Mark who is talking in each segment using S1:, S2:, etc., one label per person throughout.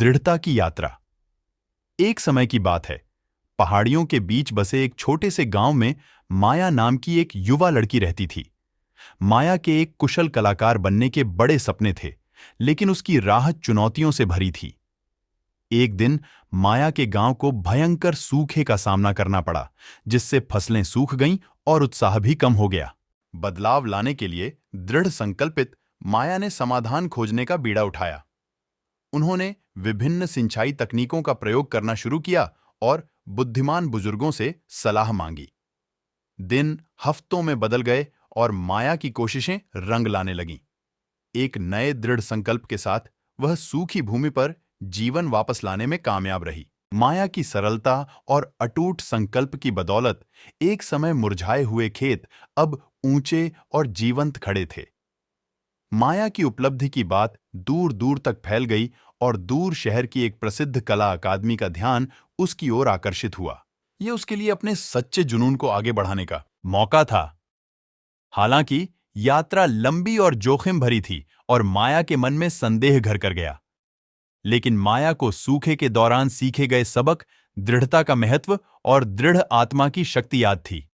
S1: दृढ़ता की यात्रा। एक समय की बात है। पहाड़ियों के बीच बसे एक छोटे से गांव में माया नाम की एक युवा लड़की रहती थी। माया के एक कुशल कलाकार बनने के बड़े सपने थे, लेकिन उसकी राह चुनौतियों से भरी थी। एक दिन माया के गांव को भयंकर सूखे का सामना करना पड़ा, जिससे फसलें सूख गईं और उत्साह भी कम हो गया। बदलाव लाने के लिए दृढ़ संकल्पित माया ने समाधान खोजने का बीड़ा उठाया। उन्होंने विभिन्न सिंचाई तकनीकों का प्रयोग करना शुरू किया और बुद्धिमान बुजुर्गों से सलाह मांगी। दिन हफ्तों में बदल गए और माया की कोशिशें रंग लाने लगीं। एक नए दृढ़ संकल्प के साथ वह सूखी भूमि पर जीवन वापस लाने में कामयाब रही। माया की सरलता और अटूट संकल्प की बदौलत एक समय मुरझाए हुए खेत अब ऊंचे और जीवंत खड़े थे। माया की उपलब्धि की बात दूर दूर तक फैल गई और दूर शहर की एक प्रसिद्ध कला अकादमी का ध्यान उसकी ओर आकर्षित हुआ। यह उसके लिए अपने सच्चे जुनून को आगे बढ़ाने का मौका था। हालांकि यात्रा लंबी और जोखिम भरी थी और माया के मन में संदेह घर कर गया। लेकिन माया को सूखे के दौरान सीखे गए सबक, दृढ़ता का महत्व और दृढ़ आत्मा की शक्ति याद थी।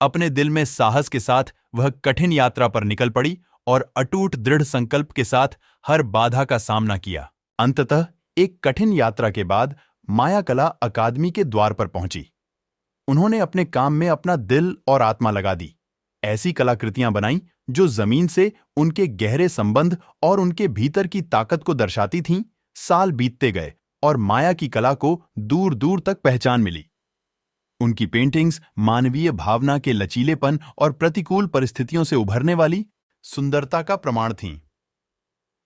S1: अपने दिल में साहस के साथ वह कठिन यात्रा पर निकल पड़ी और अटूट दृढ़ संकल्प के साथ हर बाधा का सामना किया। अंततः एक कठिन यात्रा के बाद माया कला अकादमी के द्वार पर पहुंची। उन्होंने अपने काम में अपना दिल और आत्मा लगा दी। ऐसी कलाकृतियां बनाईं जो जमीन से उनके गहरे संबंध और उनके भीतर की ताकत को दर्शाती थीं। साल बीतते गए और माया की कला को दूर दूर तक पहचान मिली। उनकी पेंटिंग्स मानवीय भावना के लचीलेपन और प्रतिकूल परिस्थितियों से उभरने वाली सुंदरता का प्रमाण थीं।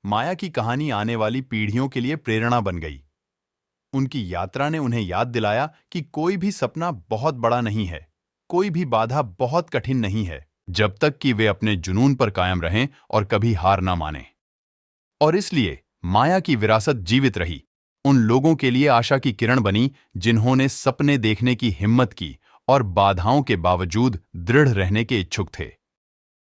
S1: माया की कहानी आने वाली पीढ़ियों के लिए प्रेरणा बन गई। उनकी यात्रा ने उन्हें याद दिलाया कि कोई भी सपना बहुत बड़ा नहीं है, कोई भी बाधा बहुत कठिन नहीं है, जब तक कि वे अपने जुनून पर कायम रहें और कभी हार ना मानें। और इसलिए माया की विरासत जीवित रही, उन लोगों के लिए आशा की किरण बनी जिन्होंने सपने देखने की हिम्मत की और बाधाओं के बावजूद दृढ़ रहने के इच्छुक थे।